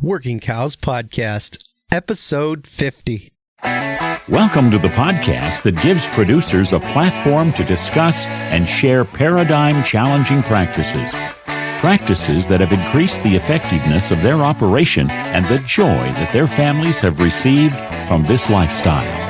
Working Cows Podcast, episode 50. Welcome to the podcast that gives producers a platform to discuss and share paradigm-challenging practices. Practices that have increased the effectiveness of their operation and the joy that their families have received from this lifestyle.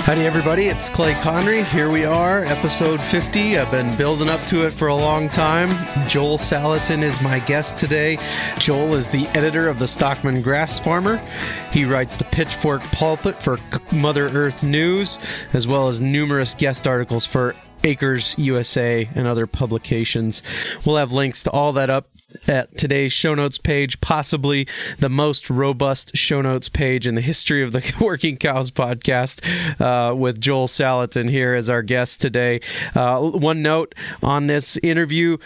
Howdy everybody, it's Clay Connery. Here we are, episode 50. I've been building up to it for a long time. Joel Salatin is my guest today. Joel is the editor of the Stockman Grass Farmer. He writes the Pitchfork Pulpit for Mother Earth News, as well as numerous guest articles for Acres USA and other publications. We'll have links to all that up at today's show notes page, possibly the most robust show notes page in the history of the Working Cows podcast, with Joel Salatin here as our guest today. One note on this interview,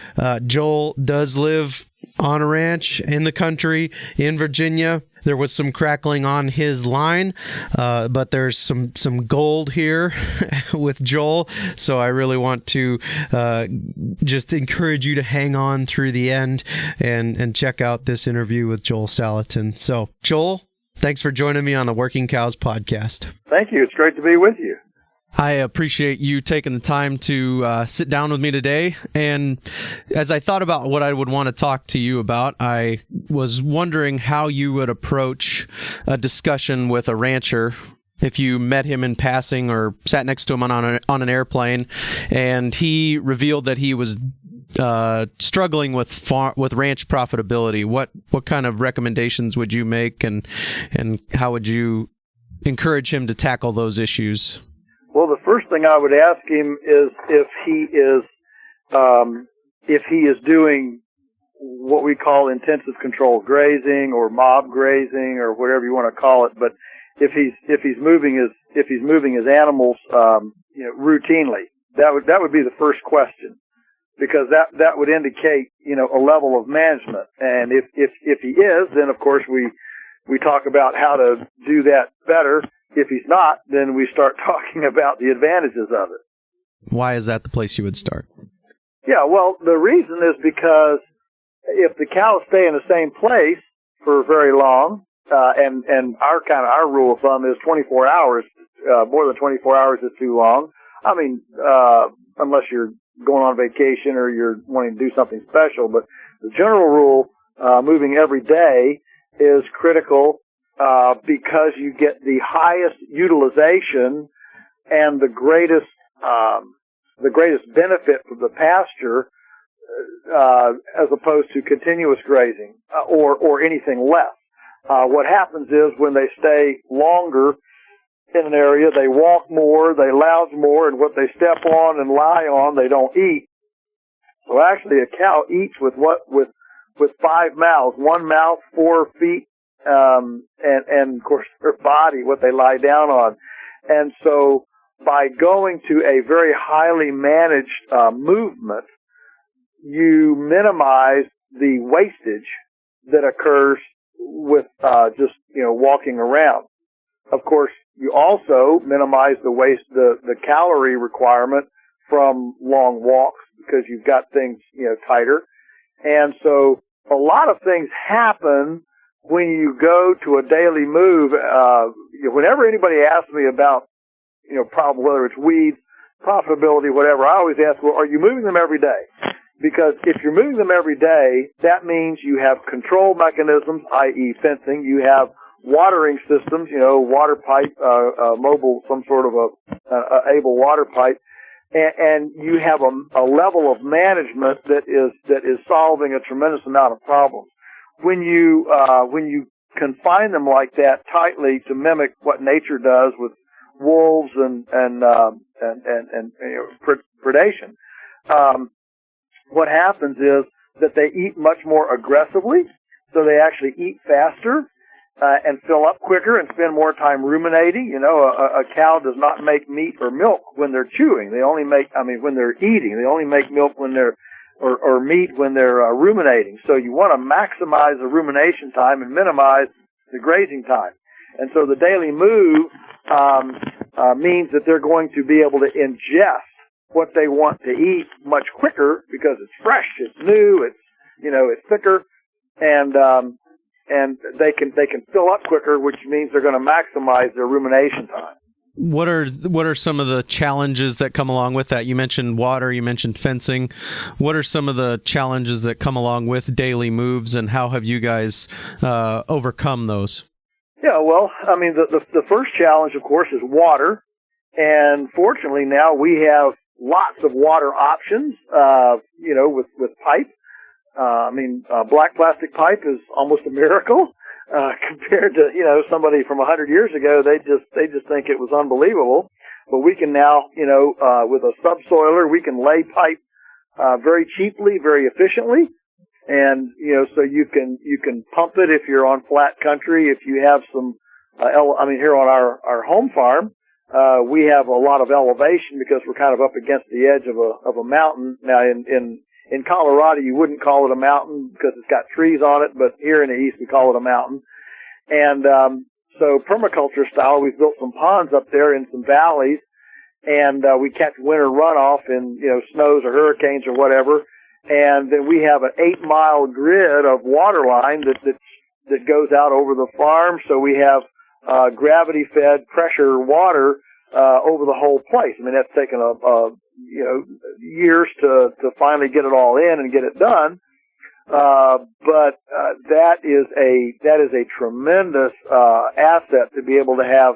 Joel does live on a ranch in the country in Virginia. There was some crackling on his line, but there's some gold here with Joel. So I really want to just encourage you to hang on through the end and check out this interview with Joel Salatin. So, Joel, thanks for joining me on the Working Cows podcast. Thank you. It's great to be with you. I appreciate you taking the time to sit down with me today. And as I thought about what I would want to talk to you about, I was wondering how you would approach a discussion with a rancher if you met him in passing or sat next to him on an airplane, and he revealed that he was struggling with ranch profitability. What kind of recommendations would you make, and how would you encourage him to tackle those issues? Well, the first thing I would ask him is if he is doing what we call intensive controlled grazing or mob grazing or whatever you want to call it. But if he's moving his animals, routinely, that would be the first question, because that would indicate, a level of management. And if he is, then of course we talk about how to do that better. If he's not, then we start talking about the advantages of it. Why is that the place you would start? Yeah, well, the reason is because if the cows stay in the same place for very long, and our rule of thumb is 24 hours, more than 24 hours is too long. I mean, unless you're going on vacation or you're wanting to do something special, but the general rule, moving every day is critical. Because you get the highest utilization and the greatest benefit from the pasture, as opposed to continuous grazing or anything less. What happens is when they stay longer in an area, they walk more, they lounge more, and what they step on and lie on, they don't eat. So actually, a cow eats with 5 mouths: 1 mouth, 4 feet. And of course their body, what they lie down on. And so by going to a very highly managed movement, you minimize the wastage that occurs with just walking around. Of course, you also minimize the calorie requirement from long walks, because you've got things tighter. And so a lot of things happen when you go to a daily move. Whenever anybody asks me about, problem, whether it's weeds, profitability, whatever, I always ask, well, are you moving them every day? Because if you're moving them every day, that means you have control mechanisms, i.e. fencing. You have watering systems, water pipe, mobile, some sort of a able water pipe. And you have a level of management that is solving a tremendous amount of problems. When you confine them like that tightly to mimic what nature does with wolves and predation, what happens is that they eat much more aggressively, so they actually eat faster, and fill up quicker and spend more time ruminating. You know, a cow does not make meat or milk when they're chewing. They only make, when they're eating. They only make milk when they're, or meat when they're ruminating. So you want to maximize the rumination time and minimize the grazing time. And so the daily move means that they're going to be able to ingest what they want to eat much quicker because it's fresh, it's new, it's, you know, it's thicker, and they can fill up quicker, which means they're going to maximize their rumination time. What are some of the challenges that come along with that? You mentioned water, you mentioned fencing. What are some of the challenges that come along with daily moves, and how have you guys overcome those? Yeah, well, I mean, the first challenge, of course, is water. And fortunately now we have lots of water options, you know, with pipe. Black plastic pipe is almost a miracle, compared to, you know, somebody from 100 years ago. They just think it was unbelievable. But we can now, you know, with a subsoiler, we can lay pipe, very cheaply, very efficiently. And, you know, so you can pump it if you're on flat country. If you have some, here on our home farm, we have a lot of elevation because we're kind of up against the edge of a mountain. Now in Colorado, you wouldn't call it a mountain because it's got trees on it, but here in the east, we call it a mountain. And, so permaculture style, we've built some ponds up there in some valleys, and, we catch winter runoff in, you know, snows or hurricanes or whatever. And then we have an 8-mile grid of water line that goes out over the farm. So we have, gravity fed pressure water, over the whole place. I mean, that's taken you know, years to finally get it all in and get it done. But that is a tremendous, asset to be able to have,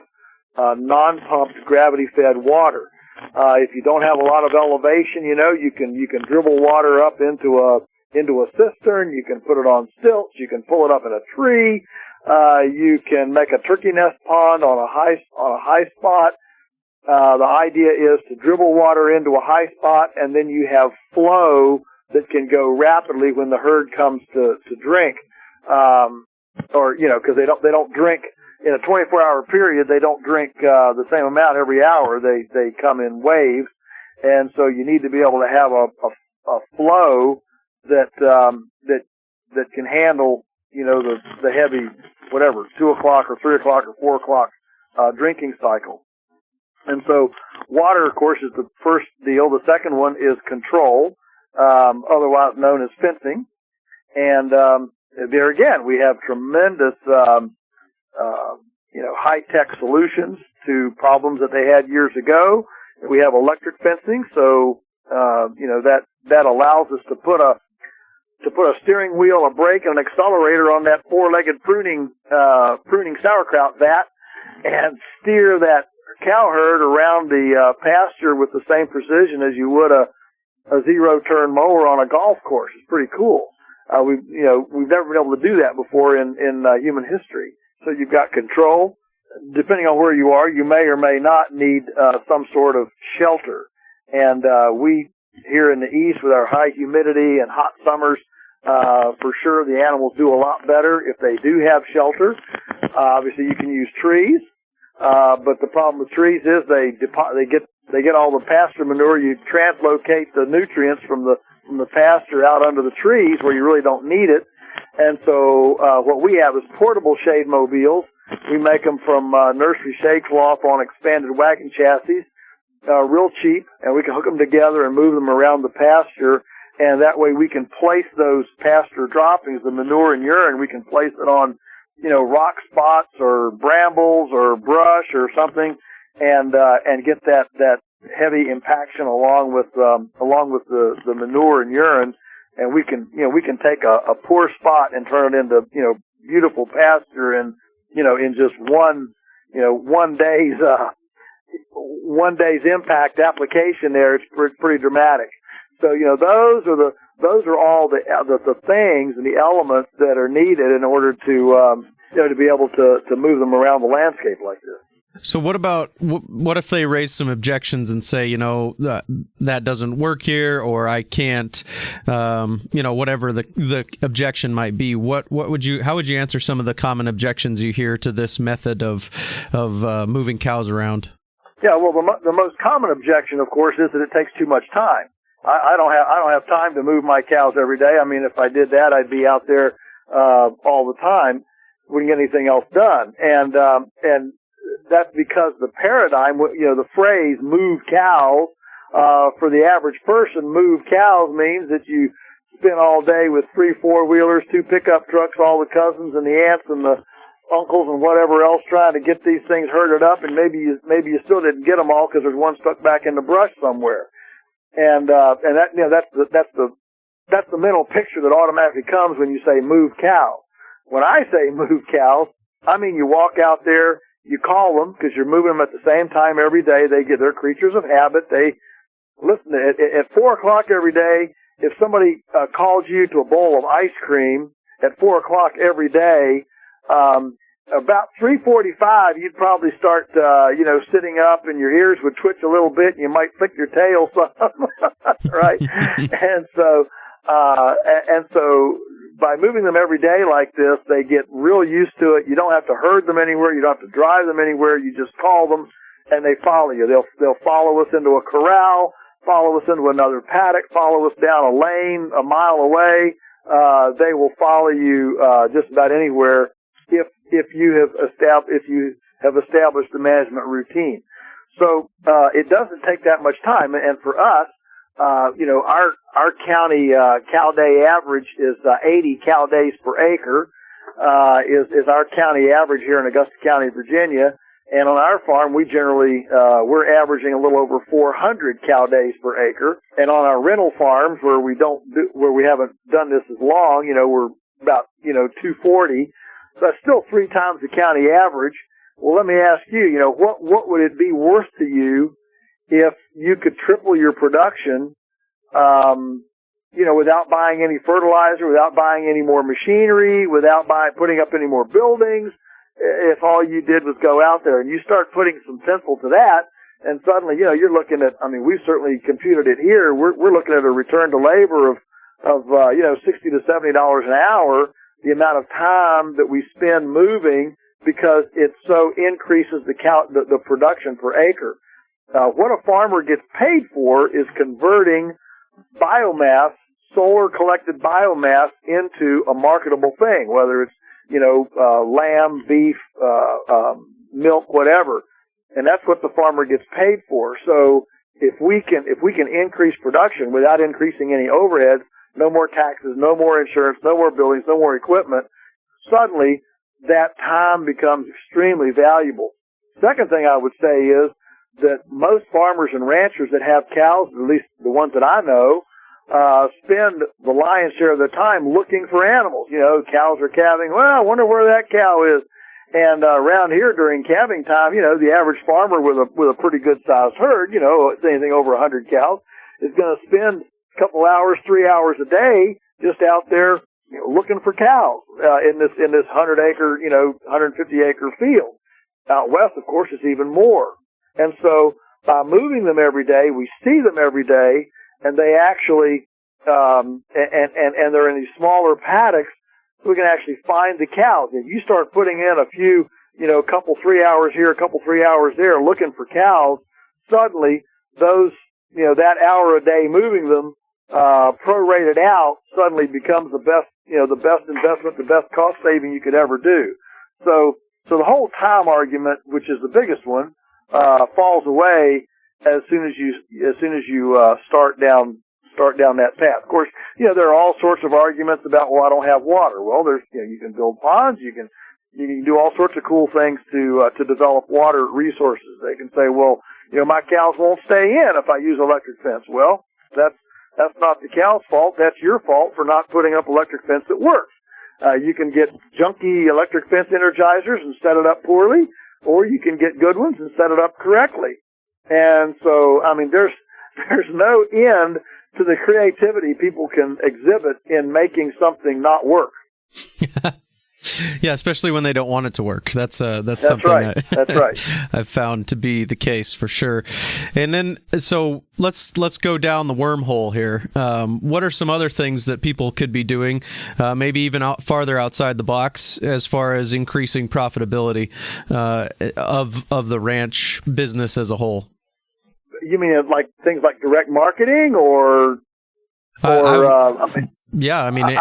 non-pumped gravity fed water. If you don't have a lot of elevation, you know, you can dribble water up into a cistern. You can put it on stilts. You can pull it up in a tree. You can make a turkey nest pond on a high spot. The idea is to dribble water into a high spot, and then you have flow that can go rapidly when the herd comes to drink. Or, you know, cause they don't drink in a 24-hour period. They don't drink, the same amount every hour. They come in waves. And so you need to be able to have a flow that can handle, you know, the heavy, whatever, 2 o'clock or 3 o'clock or 4 o'clock, drinking cycle. And so water, of course, is the first deal. The second one is control, otherwise known as fencing. And, there again, we have tremendous, you know, high-tech solutions to problems that they had years ago. We have electric fencing. So, you know, that allows us to put a steering wheel, a brake, and an accelerator on that 4-legged pruning sauerkraut vat and steer that cow herd around the pasture with the same precision as you would a zero-turn mower on a golf course. It's pretty cool. We've never been able to do that before in human history. So you've got control. Depending on where you are, you may or may not need some sort of shelter. And we here in the east, with our high humidity and hot summers, for sure the animals do a lot better if they do have shelter. Obviously, you can use trees. But the problem with trees is they get all the pasture manure. You translocate the nutrients from the pasture out under the trees where you really don't need it. And so, what we have is portable shade mobiles. We make them from, nursery shade cloth on expanded wagon chassis, real cheap, and we can hook them together and move them around the pasture. And that way we can place those pasture droppings, the manure and urine, we can place it on, you know, rock spots or brambles or brush or something, and get that heavy impaction along with the manure and urine. And we can take a poor spot and turn it into, you know, beautiful pasture in just one day's impact application there. It's pretty dramatic. So, you know, those are all the things and the elements that are needed in order to, to be able to move them around the landscape like this. So what about, what if they raise some objections and say, that doesn't work here, or I can't, whatever the objection might be? How would you answer some of the common objections you hear to this method of moving cows around? Yeah, well, the most common objection, of course, is that it takes too much time. I don't have time to move my cows every day. I mean, if I did that, I'd be out there all the time. Wouldn't get anything else done. And that's because the paradigm, the phrase "move cows," for the average person, move cows means that you spend all day with 3 4-wheelers, 2 pickup trucks, all the cousins and the aunts and the uncles and whatever else trying to get these things herded up, and maybe you still didn't get them all because there's one stuck back in the brush somewhere. And that's the mental picture that automatically comes when you say move cows. When I say move cows, I mean you walk out there, you call them because you're moving them at the same time every day. They're creatures of habit. They listen at 4 o'clock every day. If somebody called you to a bowl of ice cream at 4 o'clock every day, about 3:45, you'd probably start, sitting up, and your ears would twitch a little bit, and you might flick your tail some, right? And so by moving them every day like this, they get real used to it. You don't have to herd them anywhere. You don't have to drive them anywhere. You just call them, and they follow you. They'll follow us into a corral, follow us into another paddock, follow us down a lane a mile away. They will follow you just about anywhere if you have established the management routine. So it doesn't take that much time, and for us, our county cow day average is 80 cow days per acre. Is our county average here in Augusta County, Virginia. And on our farm, we generally, we're averaging a little over 400 cow days per acre. And on our rental farms where we haven't done this as long, we're about, 240. So that's still 3 times the county average. Well, let me ask you, what would it be worth to you if you could triple your production, without buying any fertilizer, without buying any more machinery, without putting up any more buildings? If all you did was go out there, and you start putting some pencil to that, and suddenly, you're looking at, we've certainly computed it here. We're looking at a return to labor of $60 to $70 an hour, the amount of time that we spend moving, because it so increases the production per acre. What a farmer gets paid for is converting biomass, solar collected biomass, into a marketable thing, whether it's lamb, beef, milk, whatever. And that's what the farmer gets paid for. So if we can increase production without increasing any overhead, no more taxes, no more insurance, no more buildings, no more equipment, suddenly that time becomes extremely valuable. Second thing I would say is that most farmers and ranchers that have cows, at least the ones that I know, spend the lion's share of their time looking for animals. Cows are calving. Well, I wonder where that cow is. And around here during calving time, the average farmer with a pretty good sized herd, anything over 100 cows, is going to spend a couple hours, 3 hours a day just out there looking for cows in this 100-acre, 150-acre field. Out west, of course, it's even more. And so by moving them every day, we see them every day, and they actually, and they're in these smaller paddocks, so we can actually find the cows. If you start putting in a few, a couple 3 hours here, a couple 3 hours there, looking for cows, suddenly those, that hour a day moving them, prorated out, suddenly becomes the best investment, the best cost saving you could ever do. So the whole time argument, which is the biggest one, falls away as soon as you start down that path. Of course, there are all sorts of arguments about, well, I don't have water. Well, there's, you can build ponds, you can do all sorts of cool things to develop water resources. They can say, well, my cows won't stay in if I use electric fence. Well, that's not the cow's fault. That's your fault for not putting up electric fence that works. You can get junky electric fence energizers and set it up poorly, or you can get good ones and set it up correctly. And so, there's no end to the creativity people can exhibit in making something not work. Yeah, especially when they don't want it to work. That's something right. That's right. I've found to be the case for sure. And then, so let's go down the wormhole here. What are some other things that people could be doing, maybe even farther outside the box, as far as increasing profitability of the ranch business as a whole? You mean like things like direct marketing, or yeah, I mean,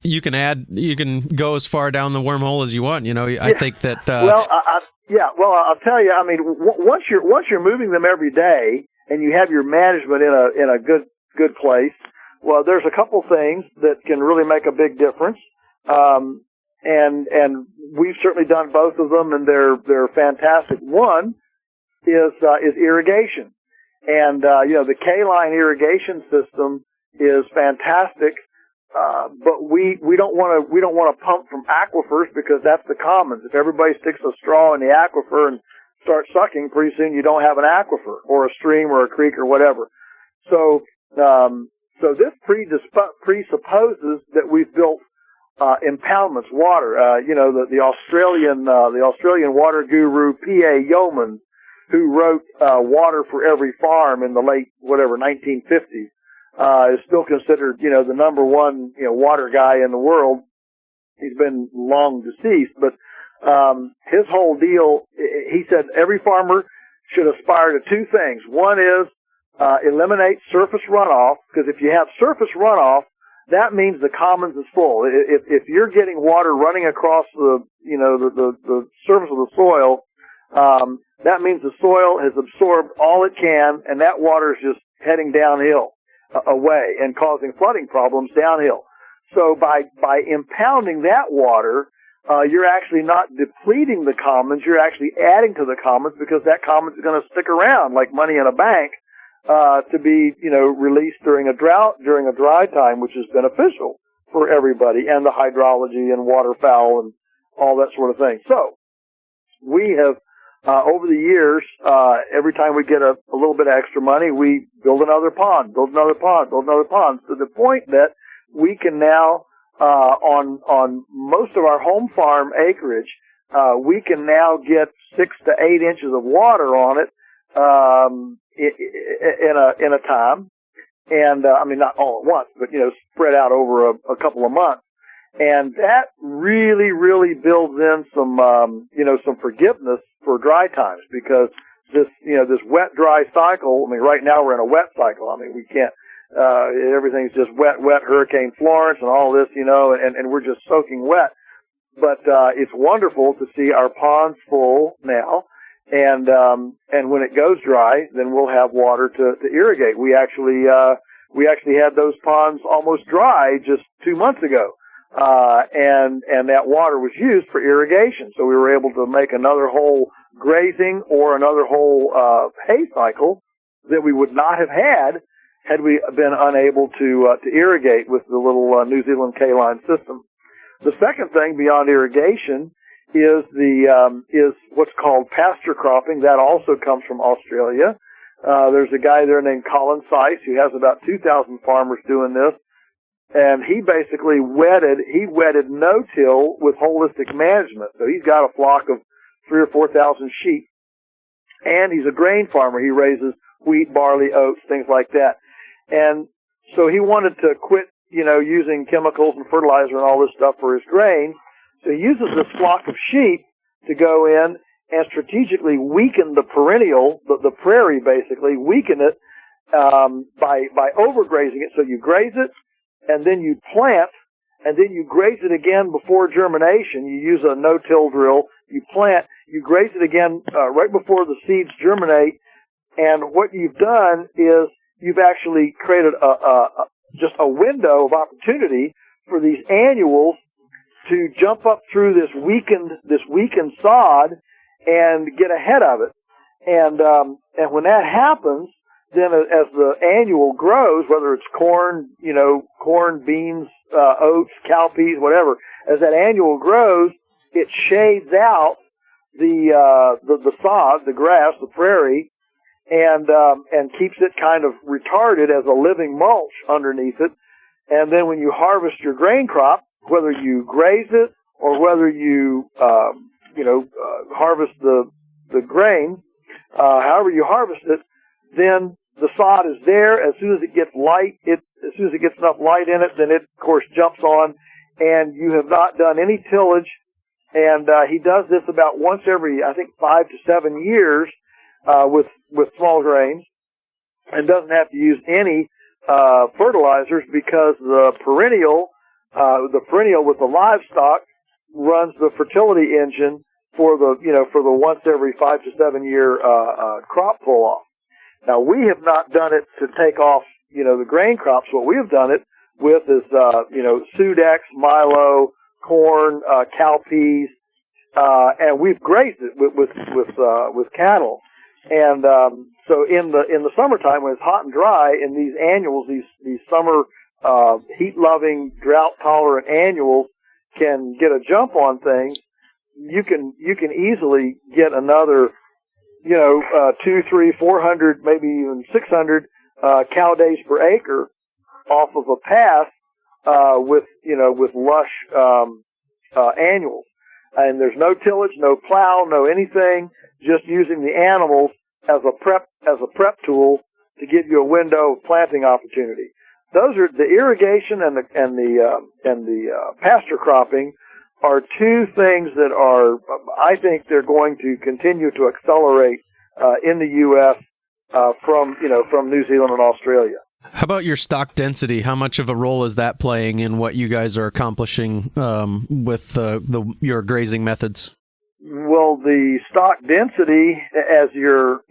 you can go as far down the wormhole as you want. I think that. I'll tell you. I mean, once you're moving them every day, and you have your management in a good place, well, there's a couple things that can really make a big difference. And we've certainly done both of them, and they're fantastic. One is irrigation, and the K-line irrigation system is fantastic. But we don't want to pump from aquifers, because that's the commons. If everybody sticks a straw in the aquifer and starts sucking, pretty soon you don't have an aquifer or a stream or a creek or whatever. So this presupposes that we've built impoundments, water. The Australian water guru P.A. Yeoman, who wrote Water for Every Farm in the late 1950s. Is still considered, the number one, water guy in the world. He's been long deceased, but his whole deal, he said every farmer should aspire to two things. One is eliminate surface runoff, because if you have surface runoff, that means the commons is full. If you're getting water running across the surface of the soil, that means the soil has absorbed all it can, and that water is just heading downhill away and causing flooding problems downhill. So by impounding that water, you're actually not depleting the commons, you're actually adding to the commons, because that commons is going to stick around like money in a bank to be released during a dry time, which is beneficial for everybody, and the hydrology and waterfowl and all that sort of thing. So we have over the years, every time we get a little bit of extra money, we build another pond, to the point that we can now, on most of our home farm acreage, we can now get 6 to 8 inches of water on it, in a time. And, not all at once, but, spread out over a couple of months. And that really, really builds in some forgiveness for dry times, because this wet, dry cycle, right now we're in a wet cycle. We can't, everything's just wet, Hurricane Florence and all this, and we're just soaking wet. But, it's wonderful to see our ponds full now. And when it goes dry, then we'll have water to irrigate. We actually had those ponds almost dry just 2 months ago. And that water was used for irrigation. So we were able to make another whole grazing or another whole, hay cycle that we would not have had we been unable to irrigate with the little, New Zealand K-line system. The second thing beyond irrigation is is what's called pasture cropping. That also comes from Australia. There's a guy there named Colin Seiss who has about 2,000 farmers doing this. And he basically wedded no-till with holistic management. So he's got a flock of 3,000 or 4,000 sheep. And he's a grain farmer. He raises wheat, barley, oats, things like that. And so he wanted to quit, using chemicals and fertilizer and all this stuff for his grain. So he uses this flock of sheep to go in and strategically weaken the perennial, the prairie basically, weaken it, by overgrazing it. So you graze it, and then you plant, and then you graze it again before germination. You use a no-till drill. You plant, you graze it again right before the seeds germinate. And what you've done is you've actually created just a window of opportunity for these annuals to jump up through this weakened sod and get ahead of it. And when that happens, then as the annual grows, whether it's corn, beans, oats, cowpeas, whatever, as that annual grows, it shades out the sod, the grass, the prairie, and keeps it kind of retarded as a living mulch underneath it. And then when you harvest your grain crop, whether you graze it or whether you, harvest the grain, however you harvest it, then the sod is there. As soon as it gets light, as soon as it gets enough light in it, then it, of course, jumps on, and you have not done any tillage. And he does this about once every, I think, 5 to 7 years with small grains, and doesn't have to use any fertilizers, because the perennial with the livestock runs the fertility engine for the once every 5 to 7 year crop pull off. Now, we have not done it to take off the grain crops. What we have done it with is Sudex, milo, corn, cowpeas, and we've grazed it with cattle. And so in the summertime, when it's hot and dry, and these annuals, these summer heat-loving, drought-tolerant annuals can get a jump on things, you can easily get another 200, 300, 400, maybe even 600 cow days per acre off of a pass with lush annuals. And there's no tillage, no plow, no anything, just using the animals as a prep tool to give you a window of planting opportunity. Those are the irrigation and the pasture cropping are two things that are, I think, they're going to continue to accelerate in the U.S. From New Zealand and Australia. How about your stock density? How much of a role is that playing in what you guys are accomplishing with your grazing methods? Well, the stock density, as your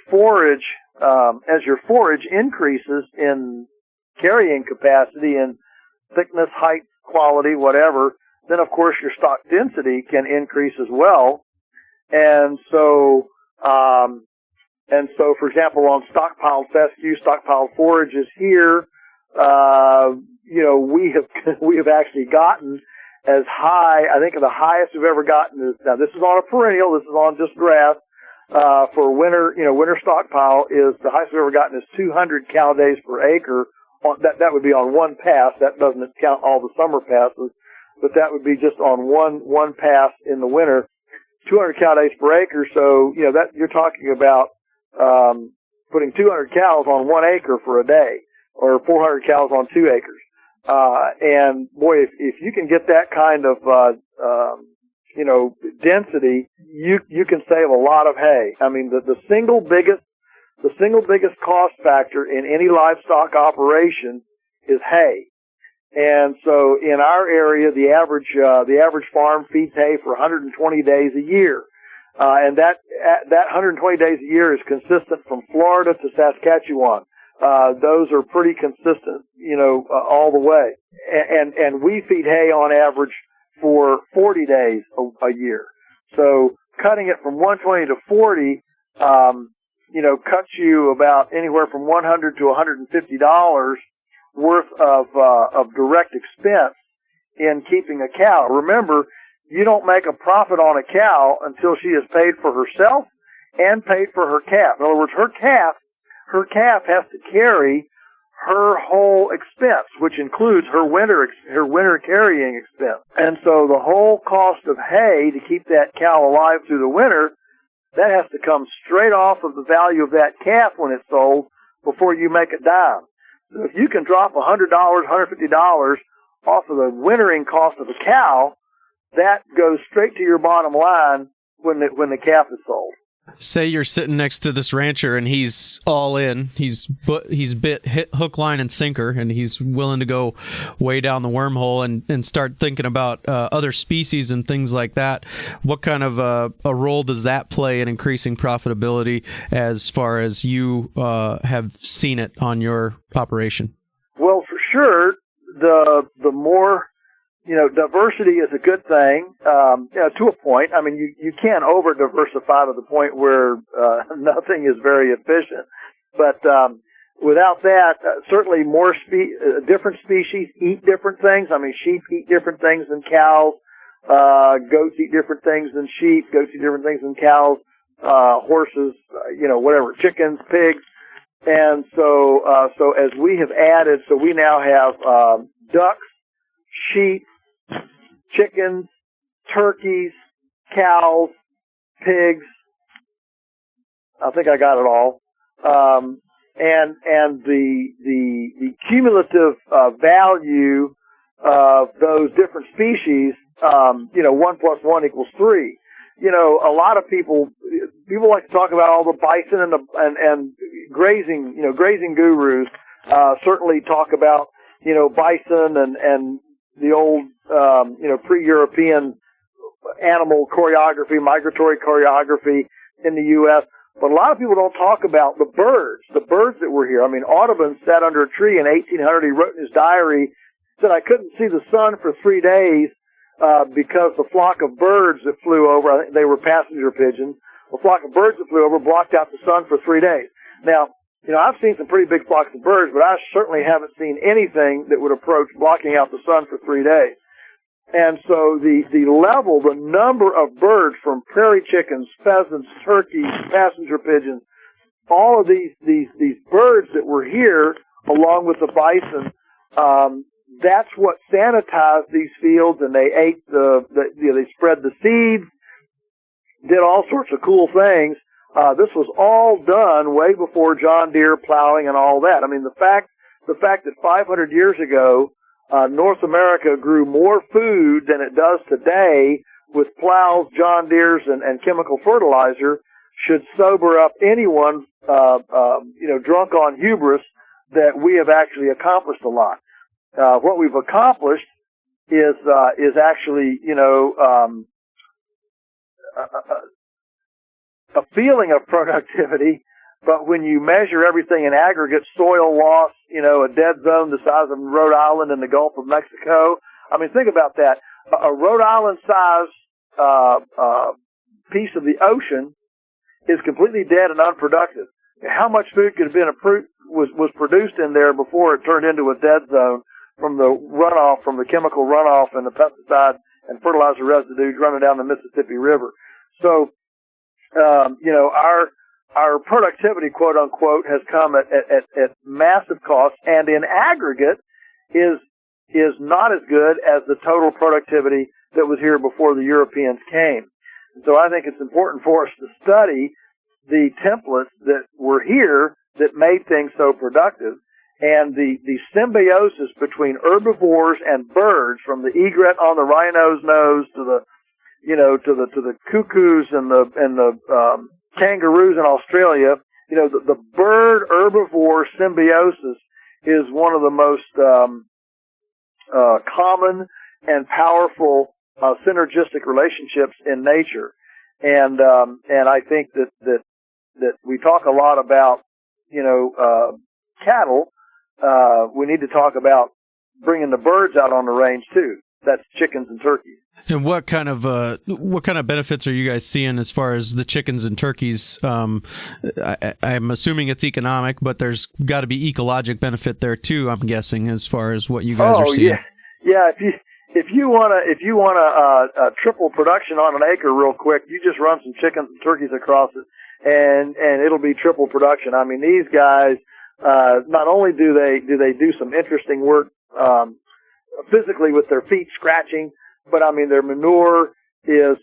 forage increases in carrying capacity and thickness, height, quality, whatever, then of course your stock density can increase as well. And so, for example, on stockpiled fescue, stockpiled forages here, we have actually gotten as high, I think the highest we've ever gotten is, now this is on a perennial, this is on just grass, for winter stockpile is, the highest we've ever gotten is 200 cow days per acre. That would be on one pass. That doesn't count all the summer passes, but that would be just on one pass in the winter. 200 cow days per acre. So, that you're talking about, putting 200 cows on 1 acre for a day, or 400 cows on 2 acres. And boy, if you can get that kind of, density, you can save a lot of hay. I mean, the single biggest cost factor in any livestock operation is hay. And so in our area, the average farm feeds hay for 120 days a year. And that 120 days a year is consistent from Florida to Saskatchewan. Those are pretty consistent, all the way. And we feed hay on average for 40 days a year. So cutting it from 120 to 40, cuts you about anywhere from $100 to $150 worth of direct expense in keeping a cow. Remember, you don't make a profit on a cow until she is paid for herself and paid for her calf. In other words, her calf has to carry her whole expense, which includes her winter carrying expense. And so the whole cost of hay to keep that cow alive through the winter, that has to come straight off of the value of that calf when it's sold before you make a dime. So if you can drop $100, $150 off of the wintering cost of a cow, that goes straight to your bottom line when the calf is sold. Say you're sitting next to this rancher and he's all in. He's bit hook, line, and sinker, and he's willing to go way down the wormhole and start thinking about other species and things like that. What kind of a role does that play in increasing profitability as far as you have seen it on your operation? Well, for sure, the more diversity is a good thing, to a point. I mean, you can't over-diversify to the point where nothing is very efficient. But without that, certainly more different species eat different things. I mean, sheep eat different things than cows. Goats eat different things than sheep. Goats eat different things than cows. Horses, whatever, chickens, pigs. And so as we have added, so we now have ducks, sheep, chickens, turkeys, cows, pigs. I think I got it all. And the cumulative value of those different species, 1 + 1 = 3. A lot of people like to talk about all the bison and grazing, grazing gurus, certainly talk about, bison and the old, pre-European animal choreography, migratory choreography in the U.S. But a lot of people don't talk about the birds that were here. I mean, Audubon sat under a tree in 1800. He wrote in his diary, said, I couldn't see the sun for 3 days because the flock of birds that flew over, I think they were passenger pigeons, the flock of birds that flew over blocked out the sun for 3 days. Now, I've seen some pretty big flocks of birds, but I certainly haven't seen anything that would approach blocking out the sun for 3 days. And so the number of birds, from prairie chickens, pheasants, turkeys, passenger pigeons, all of these birds that were here, along with the bison, that's what sanitized these fields, and they ate they spread the seeds, did all sorts of cool things. This was all done way before John Deere plowing and all that. I mean, the fact that 500 years ago, North America grew more food than it does today with plows, John Deere's, and chemical fertilizer should sober up anyone, drunk on hubris that we have actually accomplished a lot. What we've accomplished is actually, a feeling of productivity. But when you measure everything in aggregate, soil loss, a dead zone the size of Rhode Island and the Gulf of Mexico. I mean, think about that. A Rhode Island-sized piece of the ocean is completely dead and unproductive. How much food could have been was produced in there before it turned into a dead zone from the runoff, from the chemical runoff and the pesticide and fertilizer residues running down the Mississippi River? So, our productivity, quote unquote, has come at massive cost, and in aggregate is not as good as the total productivity that was here before the Europeans came. And so I think it's important for us to study the templates that were here that made things so productive, and the symbiosis between herbivores and birds, from the egret on the rhino's nose to the to the cuckoos and the kangaroos in Australia. The bird herbivore symbiosis is one of the most common and powerful synergistic relationships in nature, and I think that we talk a lot about cattle. We need to talk about bringing the birds out on the range too. That's chickens and turkeys. And what kind of benefits are you guys seeing as far as the chickens and turkeys? I'm assuming it's economic, but there's got to be ecologic benefit there too, I'm guessing, as far as what you guys are seeing. Yeah. If you want a triple production on an acre real quick, you just run some chickens and turkeys across it, and it'll be triple production. I mean, these guys not only do they do some interesting work physically with their feet scratching, but I mean their manure is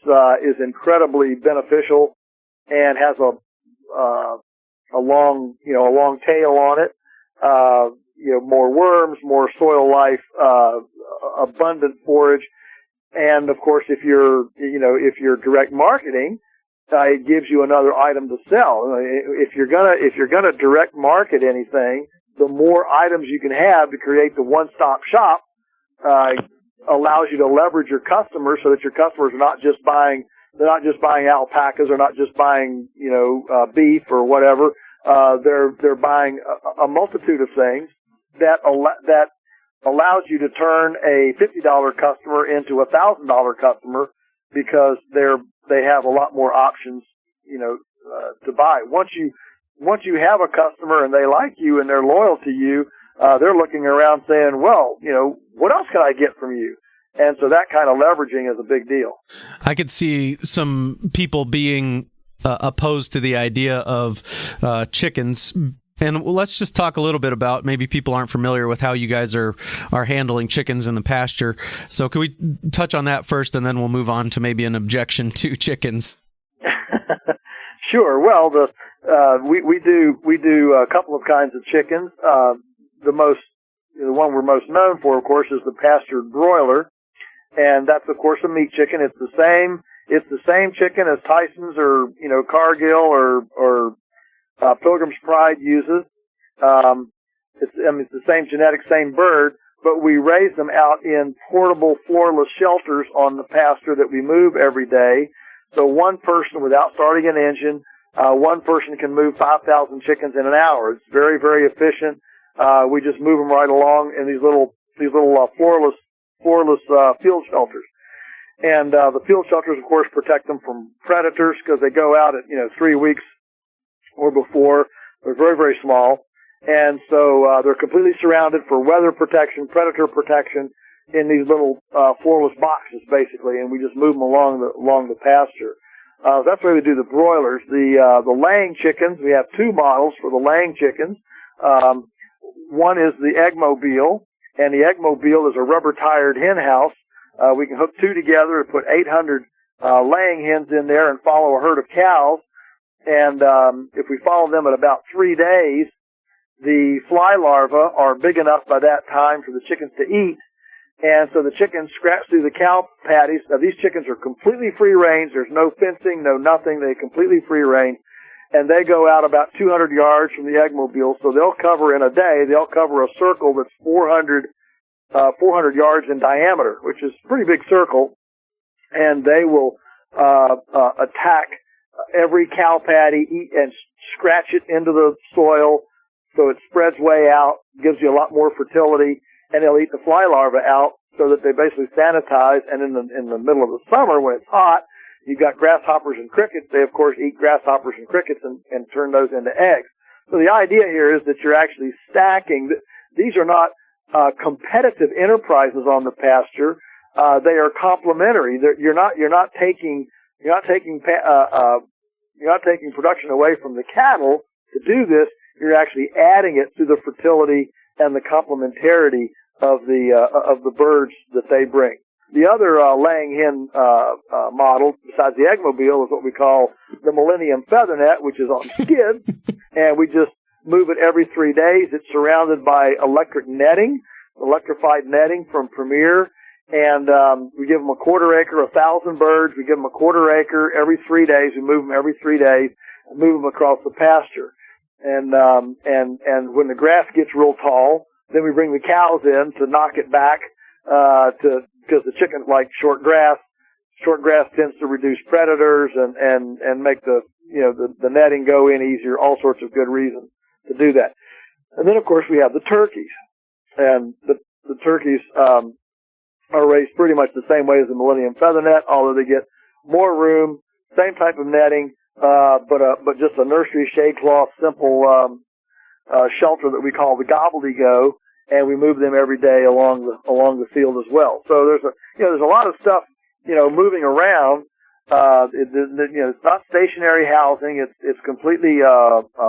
incredibly beneficial and has a long tail on it. More worms, more soil life, abundant forage, and of course if you're direct marketing, it gives you another item to sell. If you're gonna direct market anything, the more items you can have to create the one-stop shop allows you to leverage your customers, so that your customers are not just buying alpacas, or not just buying beef or whatever. They're buying a multitude of things that allows you to turn a $50 customer into a $1,000 customer, because they have a lot more options to buy. Once you have a customer and they like you and they're loyal to you, they're looking around saying, well, what else can I get from you? And so that kind of leveraging is a big deal. I could see some people being opposed to the idea of chickens And let's just talk a little bit about, maybe people aren't familiar with how you guys are handling chickens in the pasture. So can we touch on that first, and then we'll move on to maybe an objection to chickens? Sure. Well, we do a couple of kinds of chickens. The one we're most known for, of course, is the pastured broiler, and that's of course a meat chicken. It's the same chicken as Tyson's or Cargill or Pilgrim's Pride uses. It's the same genetic, same bird, but we raise them out in portable floorless shelters on the pasture that we move every day. So one person, without starting an engine, one person can move 5,000 chickens in an hour. It's very, very efficient. We just move them right along in these little floorless field shelters. And the field shelters, of course, protect them from predators because they go out at 3 weeks or before. They're very, very small. And so they're completely surrounded for weather protection, predator protection in these little floorless boxes, basically, and we just move them along the pasture. That's the way we do the broilers. The laying chickens, we have two models for the laying chickens. One is the Eggmobile, and the Eggmobile is a rubber-tired hen house. We can hook two together and put 800 laying hens in there and follow a herd of cows. And if we follow them at about 3 days, the fly larvae are big enough by that time for the chickens to eat. And so the chickens scratch through the cow patties. Now, these chickens are completely free range. There's no fencing, no nothing. They're completely free range. And they go out about 200 yards from the Eggmobile. So they'll cover in a day, they'll cover a circle that's 400 yards in diameter, which is a pretty big circle. And they will attack every cow patty, eat and scratch it into the soil so it spreads way out, gives you a lot more fertility, and they'll eat the fly larvae out so that they basically sanitize. And in the middle of the summer when it's hot, you've got grasshoppers and crickets. They, of course, eat grasshoppers and crickets and turn those into eggs. So the idea here is that you're actually stacking. These are not competitive enterprises on the pasture. They are complementary. You're not taking production away from the cattle to do this. You're actually adding it to the fertility and the complementarity of the birds that they bring. The other laying hen model, besides the Eggmobile, is what we call the Millennium Feathernet, which is on skids, and we just move it every 3 days. It's surrounded by electrified netting from Premier, and we give them a quarter acre, 1,000 birds. We give them a quarter acre every 3 days. We move them every 3 days and move them across the pasture. And when the grass gets real tall, then we bring the cows in to knock it back, because the chickens like short grass. Short grass tends to reduce predators and make the netting go in easier, all sorts of good reasons to do that. And then of course we have the turkeys. And the turkeys, are raised pretty much the same way as the Millennium Feathernet, although they get more room, same type of netting, but just a nursery shade cloth, simple shelter that we call the gobbledygook, and we move them every day along the field as well. So there's a lot of stuff moving around. It's not stationary housing. It's completely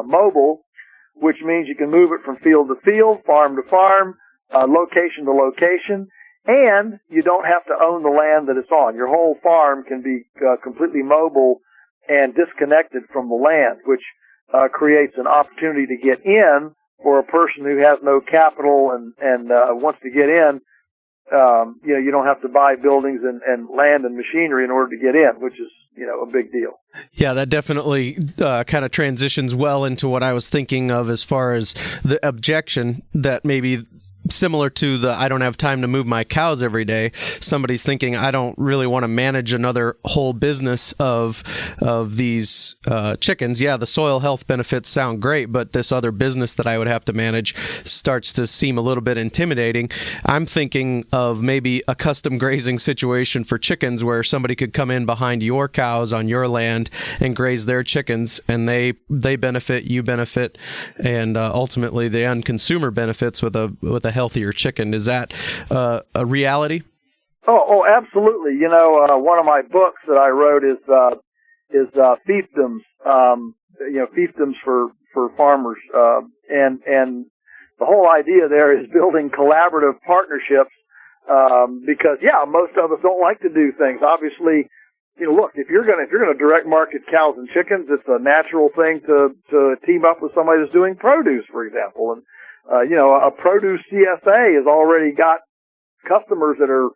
mobile, which means you can move it from field to field, farm to farm, location to location. And you don't have to own the land that it's on. Your whole farm can be completely mobile and disconnected from the land, which creates an opportunity to get in for a person who has no capital and wants to get in. You don't have to buy buildings and land and machinery in order to get in, which is a big deal. Yeah, that definitely kind of transitions well into what I was thinking of as far as the objection that maybe similar to the I don't have time to move my cows every day. Somebody's thinking I don't really want to manage another whole business of these chickens. Yeah, the soil health benefits sound great, but this other business that I would have to manage starts to seem a little bit intimidating. I'm thinking of maybe a custom grazing situation for chickens where somebody could come in behind your cows on your land and graze their chickens, and they benefit, you benefit, and ultimately the end consumer benefits with a healthier chicken. Is that a reality? Oh, absolutely. One of my books that I wrote is fiefdoms. Fiefdoms for farmers. And the whole idea there is building collaborative partnerships, because most of us don't like to do things. Obviously, look, if you're gonna direct market cows and chickens, it's a natural thing to team up with somebody that's doing produce, for example. And a produce CSA has already got customers that are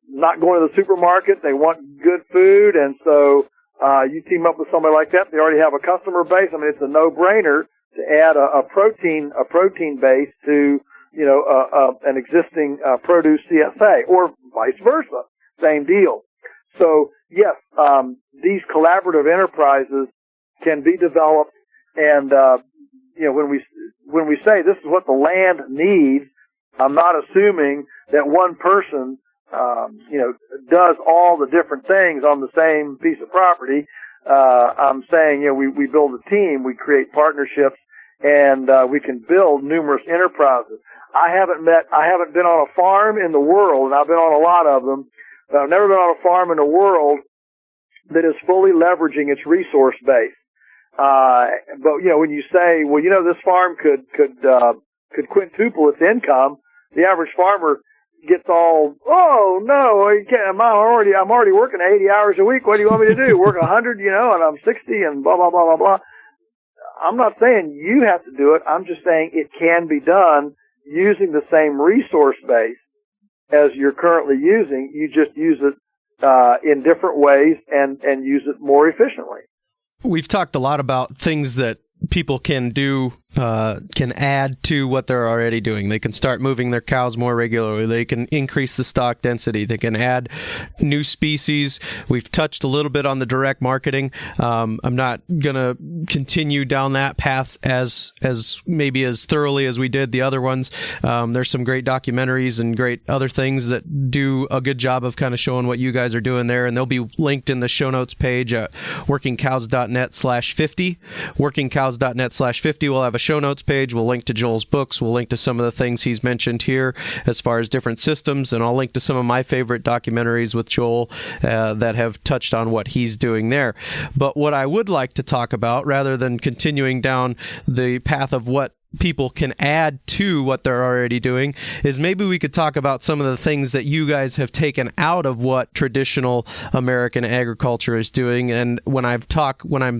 not going to the supermarket. They want good food, and so you team up with somebody like that. They already have a customer base. I mean, it's a no-brainer to add a protein base to an existing produce CSA, or vice versa. Same deal. So yes, these collaborative enterprises can be developed, and when we say this is what the land needs, I'm not assuming that one person does all the different things on the same piece of property. I'm saying we build a team, we create partnerships, and we can build numerous enterprises. I haven't been on a farm in the world, and I've been on a lot of them, but I've never been on a farm in the world that is fully leveraging its resource base. But when you say, well, this farm could quintuple its income, the average farmer gets all, oh no, I'm already working 80 hours a week. What do you want me to do? Work 100, and I'm 60 and blah, blah, blah, blah, blah. I'm not saying you have to do it. I'm just saying it can be done using the same resource base as you're currently using. You just use it in different ways and use it more efficiently. We've talked a lot about things that people can do, can add to what they're already doing. They can start moving their cows more regularly. They can increase the stock density. They can add new species. We've touched a little bit on the direct marketing. I'm not going to continue down that path as maybe as thoroughly as we did the other ones. There's some great documentaries and great other things that do a good job of kind of showing what you guys are doing there, and they'll be linked in the show notes page at workingcows.net/50. Workingcows.net/50 will have a show notes page. We'll link to Joel's books. We'll link to some of the things he's mentioned here as far as different systems, and I'll link to some of my favorite documentaries with Joel that have touched on what he's doing there. But what I would like to talk about, rather than continuing down the path of what people can add to what they're already doing, is maybe we could talk about some of the things that you guys have taken out of what traditional American agriculture is doing. And when I'm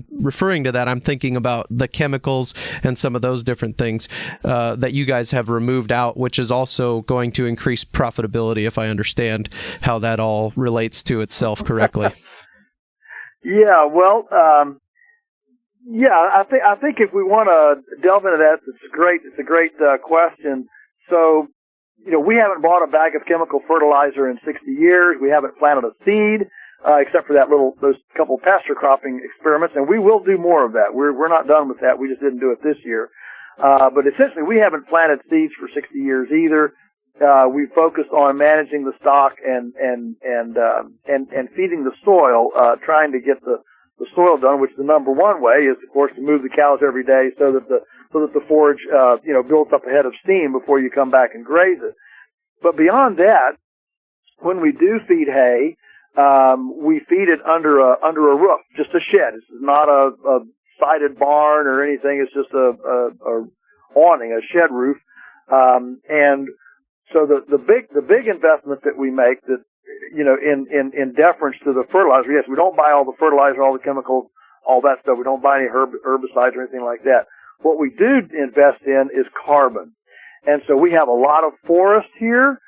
referring to that, I'm thinking about the chemicals and some of those different things that you guys have removed out, which is also going to increase profitability, if I understand how that all relates to itself correctly. Yeah, well, I think if we want to delve into that, it's a great question. So, we haven't bought a bag of chemical fertilizer in 60 years. We haven't planted a seed, except for those couple pasture cropping experiments, and we will do more of that. We're not done with that. We just didn't do it this year. But essentially, we haven't planted seeds for 60 years either. We focused on managing the stock and feeding the soil, trying to get the soil done, which the number one way is, of course, to move the cows every day so that the forage, builds up a head of steam before you come back and graze it. But beyond that, when we do feed hay, we feed it under a roof, just a shed. This is not a sided barn or anything. It's just a awning, a shed roof. And so the big investment that we make that, in deference to the fertilizer, yes, we don't buy all the fertilizer, all the chemicals, all that stuff. We don't buy any herbicides or anything like that. What we do invest in is carbon. And so we have a lot of forest here,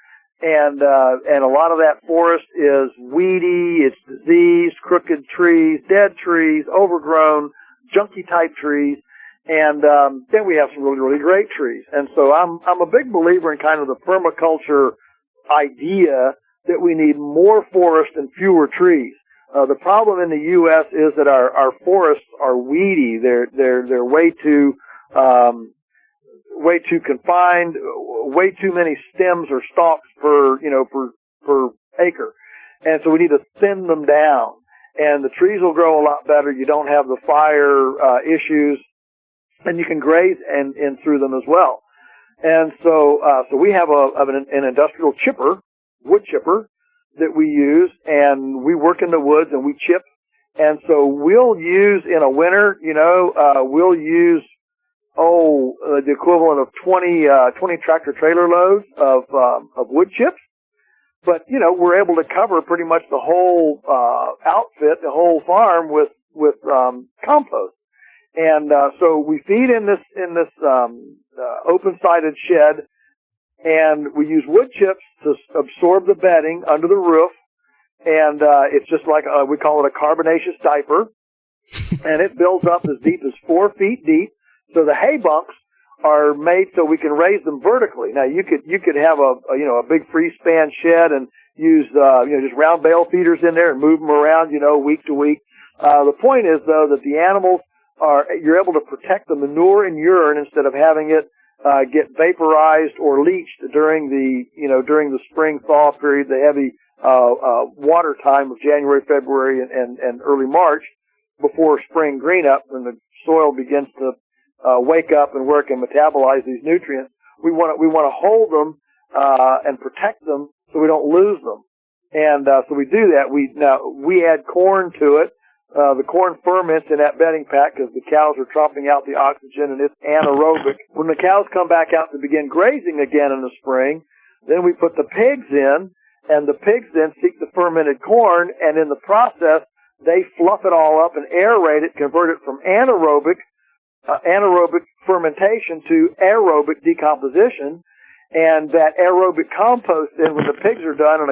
and a lot of that forest is weedy, it's diseased, crooked trees, dead trees, overgrown, junky type trees, and then we have some really, really great trees. And so I'm a big believer in kind of the permaculture idea that we need more forest and fewer trees. The problem in the U.S. is that our forests are weedy. They're way too confined, way too many stems or stalks per acre. And so we need to thin them down. And the trees will grow a lot better. You don't have the fire issues, and you can graze in through them as well. And so we have an industrial chipper, wood chipper, that we use, and we work in the woods and we chip. And so we'll use in a winter, we'll use the equivalent of 20 tractor trailer loads of wood chips. But, we're able to cover pretty much the whole outfit, the whole farm with compost. And so we feed in this open-sided shed, and we use wood chips to absorb the bedding under the roof. And it's just like we call it a carbonaceous diaper, and it builds up as deep as 4 feet deep. So the hay bunks are made so we can raise them vertically. Now you could have a big free span shed and use just round bale feeders in there and move them around week to week. The point is though that the animals you're able to protect the manure and urine instead of having it get vaporized or leached during the spring thaw period, the heavy water time of January, February, and early March before spring green up when the soil begins to wake up and work and metabolize these nutrients. We want to hold them and protect them so we don't lose them. And so we do that. We add corn to it. The corn ferments in that bedding pack because the cows are tromping out the oxygen and it's anaerobic. When the cows come back out to begin grazing again in the spring, then we put the pigs in, and the pigs then seek the fermented corn, and in the process, they fluff it all up and aerate it, convert it from anaerobic fermentation to aerobic decomposition. And that aerobic compost then when the pigs are done in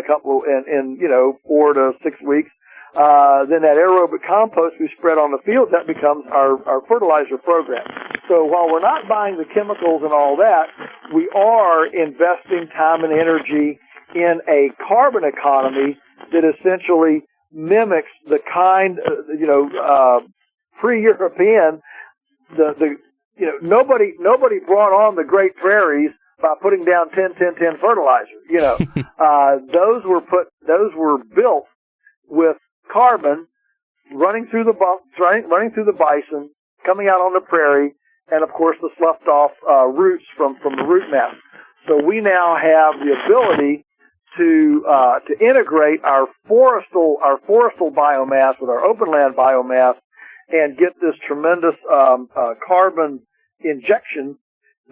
4 to 6 weeks, then that aerobic compost we spread on the field, that becomes our fertilizer program. So while we're not buying the chemicals and all that, we are investing time and energy in a carbon economy that essentially mimics the kind, pre-European, nobody brought on the Great Prairies by putting down 10-10-10 fertilizer. Those were built with carbon running through the bison, coming out on the prairie, and of course the sloughed off roots from the root mass. So we now have the ability to integrate our forestal biomass with our open land biomass and get this tremendous carbon injection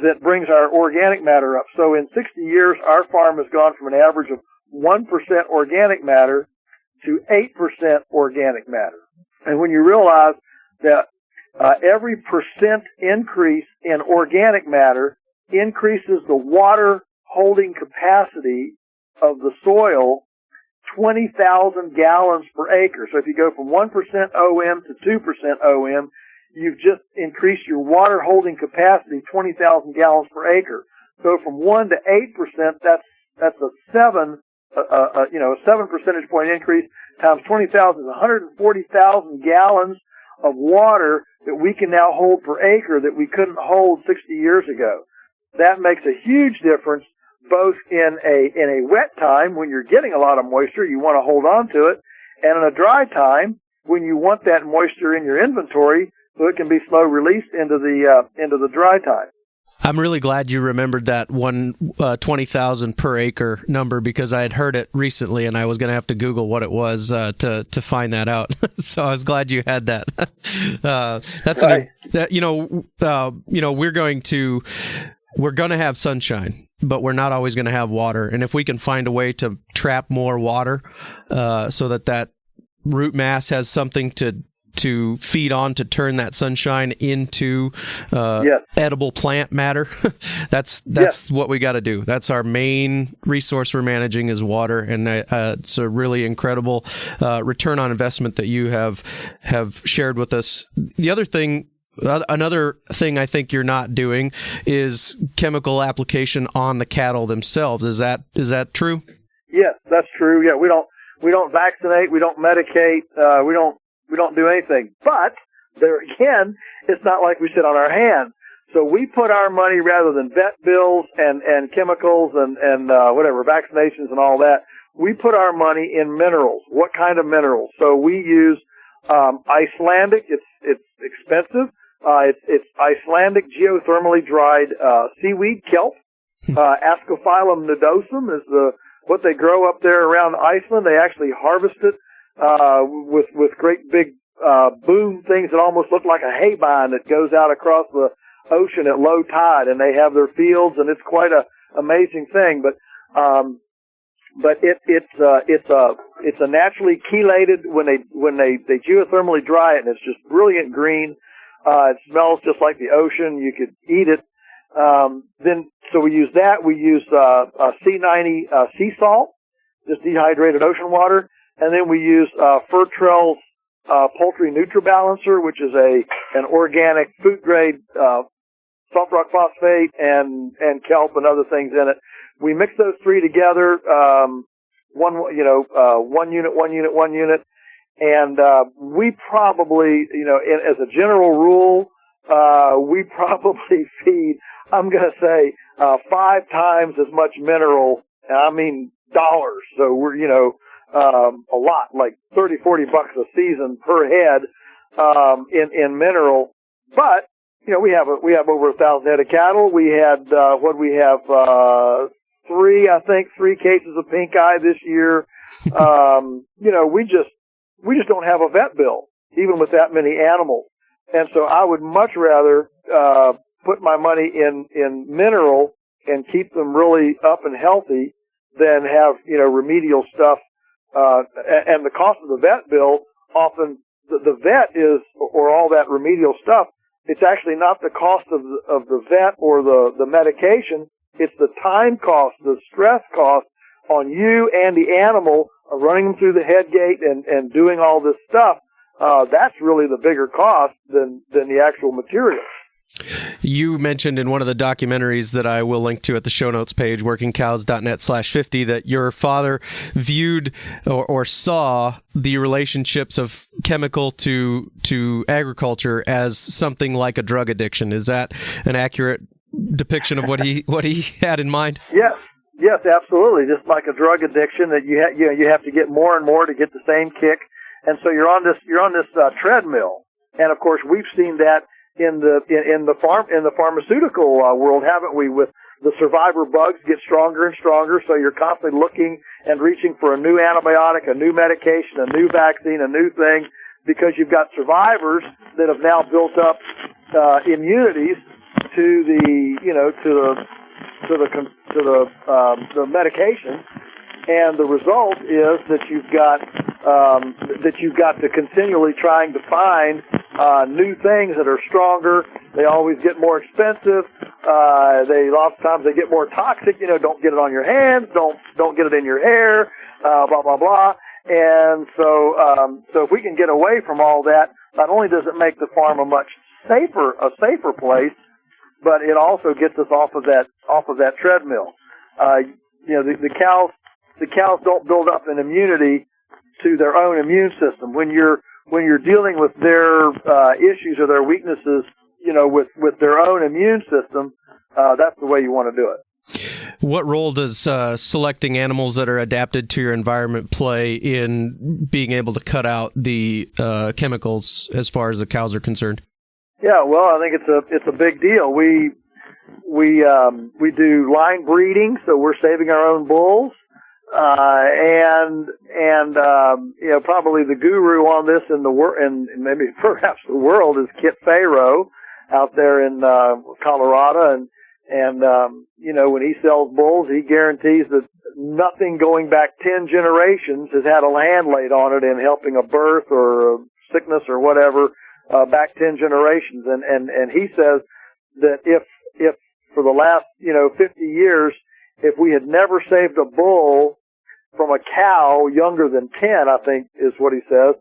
that brings our organic matter up. So in 60 years, our farm has gone from an average of 1% organic matter to 8% organic matter. And when you realize that every percent increase in organic matter increases the water holding capacity of the soil 20,000 gallons per acre. So if you go from 1% OM to 2% OM, you've just increased your water holding capacity 20,000 gallons per acre. So from 1 to 8%, that's a 7 percentage point increase times 20,000 is 140,000 gallons of water that we can now hold per acre that we couldn't hold 60 years ago. That makes a huge difference both in a wet time when you're getting a lot of moisture, you want to hold on to it, and in a dry time when you want that moisture in your inventory so it can be slow released into the dry time. I'm really glad you remembered that 20,000 per acre number because I had heard it recently and I was going to have to Google what it was to find that out. So I was glad you had that. That's right. We're going to have sunshine, but we're not always going to have water. And if we can find a way to trap more water so that root mass has something to feed on to turn that sunshine into edible plant matter, that's what we got to do. That's our main resource we're managing is water, and it's a really incredible return on investment that you have shared with us. Another thing I think you're not doing is chemical application on the cattle themselves. Is that true? Yes, that's true. Yeah, we don't vaccinate, we don't medicate, we don't do anything. But there again, it's not like we sit on our hands. So we put our money rather than vet bills and chemicals and vaccinations and all that. We put our money in minerals. What kind of minerals? So we use Icelandic. It's expensive. It's Icelandic geothermally dried seaweed kelp. Ascophyllum nodosum is what they grow up there around Iceland. They actually harvest it with great big boom things that almost look like a hay vine that goes out across the ocean at low tide, and they have their fields, and it's quite a amazing thing. But it's a naturally chelated when they geothermally dry it, and it's just brilliant green. It smells just like the ocean. You could eat it. So we use that. We use C90 sea salt, just dehydrated ocean water, and then we use Fertrell's poultry NutriBalancer, which is an organic food grade soft rock phosphate and kelp and other things in it. We mix those three together, one unit, and we probably, as a general rule, we probably feed, I'm going to say, 5 times as much mineral, and I mean dollars. So we're, a lot, like $30, $40 a season per head, in mineral. But, we have over 1,000 head of cattle. We had, three cases of pink eye this year. We just don't have a vet bill, even with that many animals. And so I would much rather, put my money in mineral and keep them really up and healthy than have, remedial stuff. And the cost of the vet bill, often the vet is, or all that remedial stuff, it's actually not the cost of the vet or the medication. It's the time cost, the stress cost on you and the animal of running them through the head gate and doing all this stuff. That's really the bigger cost than the actual material. You mentioned in one of the documentaries that I will link to at the show notes page, workingcows.net/50, that your father viewed or saw the relationships of chemical to agriculture as something like a drug addiction. Is that an accurate depiction of what he had in mind? Yes, absolutely. Just like a drug addiction, that you have to get more and more to get the same kick, and so you're on this treadmill. And of course, we've seen that in the pharmaceutical world, haven't we? With the survivor bugs get stronger and stronger, so you're constantly looking and reaching for a new antibiotic, a new medication, a new vaccine, a new thing, because you've got survivors that have now built up immunities to the medication, and the result is that you've got to continually trying to find new things that are stronger. They always get more expensive. Lots of times they get more toxic. Don't get it on your hands. Don't get it in your hair. Blah blah blah. And so if we can get away from all that, not only does it make the farm a much safer place, but it also gets us off of that treadmill. The cows don't build up an immunity to their own immune system. When you're dealing with their issues or their weaknesses, with their own immune system, that's the way you want to do it. What role does selecting animals that are adapted to your environment play in being able to cut out the chemicals as far as the cows are concerned? Yeah, well, I think it's a big deal. We do line breeding, so we're saving our own bulls. Probably the guru on this in the world, and maybe perhaps the world, is Kit Farrow out there in Colorado, and when he sells bulls, he guarantees that nothing going back 10 generations has had a hand laid on it in helping a birth or a sickness or whatever back 10 generations, and he says that if for the last 50 years, if we had never saved a bull from a cow younger than 10, I think is what he says.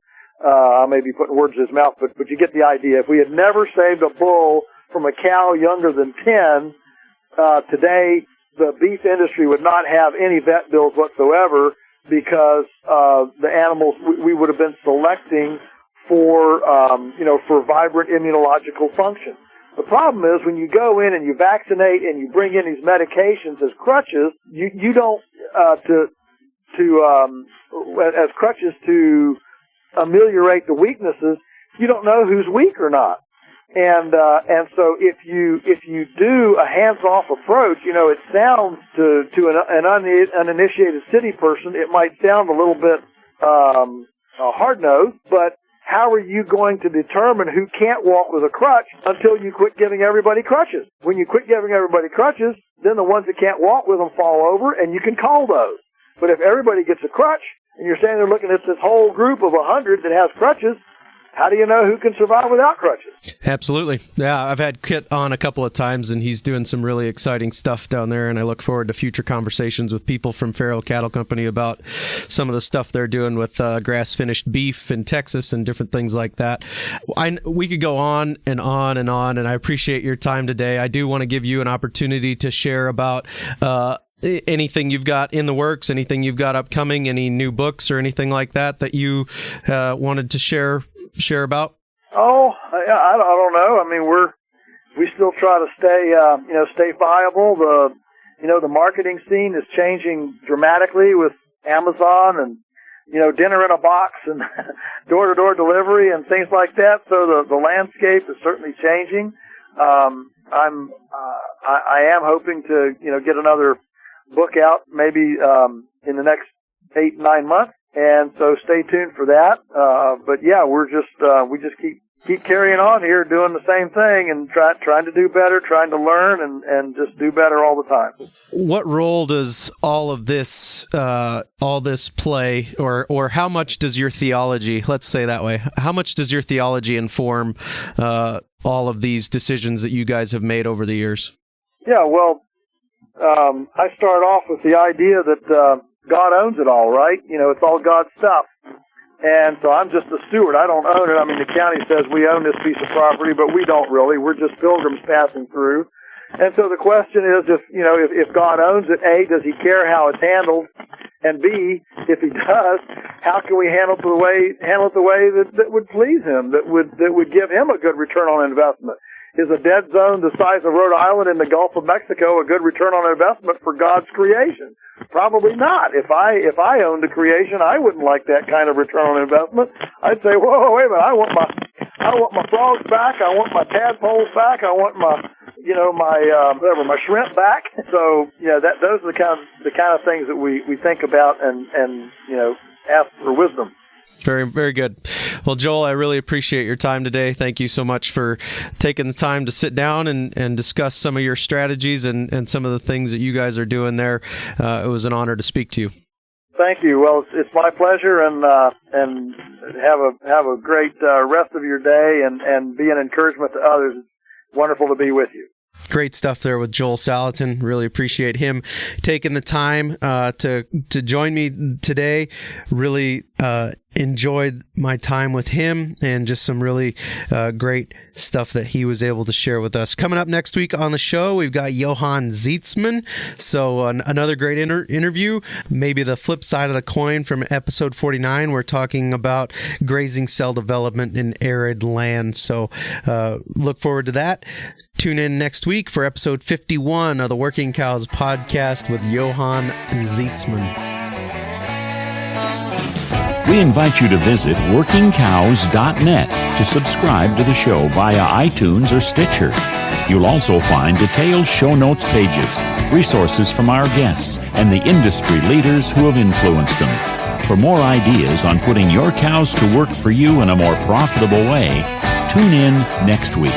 I may be putting words in his mouth, but you get the idea. If we had never saved a bull from a cow younger than 10, today the beef industry would not have any vet bills whatsoever, because the animals we would have been selecting for vibrant immunological function. The problem is when you go in and you vaccinate and you bring in these medications as crutches, you don't as crutches to ameliorate the weaknesses. You don't know who's weak or not, and so if you do a hands-off approach, it sounds to an uninitiated city person, it might sound a little bit hard-nosed, but how are you going to determine who can't walk with a crutch until you quit giving everybody crutches? When you quit giving everybody crutches, then the ones that can't walk with them fall over, and you can call those. But if everybody gets a crutch, and you're standing there looking at this whole group of 100 that has crutches, how do you know who can survive without crutches? Absolutely. Yeah, I've had Kit on a couple of times, and he's doing some really exciting stuff down there, and I look forward to future conversations with people from Farrell Cattle Company about some of the stuff they're doing with grass-finished beef in Texas and different things like that. We could go on and on and on, and I appreciate your time today. I do want to give you an opportunity to share about anything you've got in the works, anything you've got upcoming, any new books or anything like that you wanted to share about? Oh, I don't know. I mean, we still try to stay viable. The marketing scene is changing dramatically with Amazon and, dinner in a box and door-to-door delivery and things like that. So the landscape is certainly changing. I am hoping to, get another book out maybe in the next 8-9 months. And so stay tuned for that. But yeah, we just keep carrying on here, doing the same thing and trying to do better, trying to learn and just do better all the time. What role does all this play, or how much does your theology, let's say that way, how much does your theology inform, all of these decisions that you guys have made over the years? Yeah, well, I start off with the idea that, God owns it all, right? It's all God's stuff. And so I'm just a steward. I don't own it. I mean, the county says we own this piece of property, but we don't really. We're just pilgrims passing through. And so the question is, if God owns it, A, does he care how it's handled? And B, if he does, how can we handle it the way that would please him, that would give him a good return on investment? Is a dead zone the size of Rhode Island in the Gulf of Mexico a good return on investment for God's creation? Probably not. If I owned a creation, I wouldn't like that kind of return on investment. I'd say, whoa, wait a minute, I want my frogs back, I want my tadpoles back, I want my shrimp back. So those are the kind of things that we think about and ask for wisdom. Very, very good. Well, Joel, I really appreciate your time today. Thank you so much for taking the time to sit down and discuss some of your strategies and some of the things that you guys are doing there. It was an honor to speak to you. Thank you. Well, it's my pleasure, and have a great rest of your day and be an encouragement to others. It's wonderful to be with you. Great stuff there with Joel Salatin. Really appreciate him taking the time to join me today. Really enjoyed my time with him and just some really great stuff that he was able to share with us. Coming up next week on the show, we've got Johann Zietzman. So another great interview. Maybe the flip side of the coin from episode 49. We're talking about grazing cell development in arid land. So look forward to that. Tune in next week for episode 51 of the Working Cows podcast with Johann Zietzman. We invite you to visit workingcows.net to subscribe to the show via iTunes or Stitcher. You'll also find detailed show notes pages, resources from our guests, and the industry leaders who have influenced them. For more ideas on putting your cows to work for you in a more profitable way, tune in next week.